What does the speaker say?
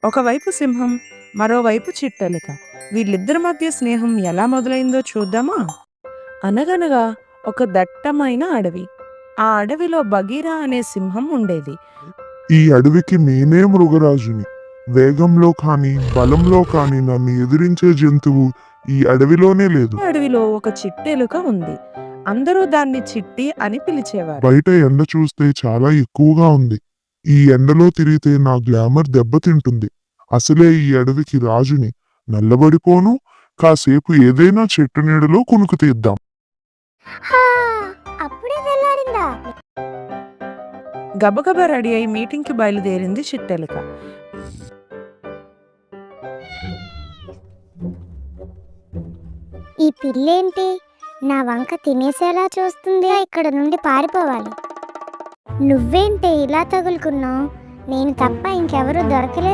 ఒకవైపు సింహం, మరోవైపు చిట్టెలుక. వీళ్ళిద్దరి మధ్య స్నేహం ఎలా మొదలైందో చూద్దామా? అనగనగా ఒక దట్టమైన అడవి. ఆ అడవిలో బగీరా అనే సింహం ఉండేది. ఈ అడవికి నేనే మృగరాజుని. వేగంలో కానీ బలంలో కానీ నన్ను ఎదిరించే జంతువు ఈ అడవిలోనే లేదు. అడవిలో ఒక చిట్టెలుక ఉంది. అందరూ దాన్ని చిట్టి అని పిలిచేవారు. బయట ఎండ చూస్తే చాలా ఎక్కువగా ఉంది. ఈ ఎండలో తిరిగితే నా గ్లామర్ దెబ్బతింటుంది. అసలే ఈ అడవికి రాజుని. నల్లబడిపోను. కాసేపు ఏదైనా చెట్టు నీడలో కునుకు తీద్దాం. హా! అప్పుడే తెల్లారిందా? గబగబా రెడీ అయి మీటింగ్కి బయలుదేరింది చిట్టెలుక. ఈ పిల్లేంటి నా వంక తినేసేలా చూస్తుంది? ఇక్కడ నుండి పారిపోవాలి. నువ్వేంటి ఇలా తగులుకున్నావు? నేను తప్ప ఇంకెవరూ దొరకలేదు.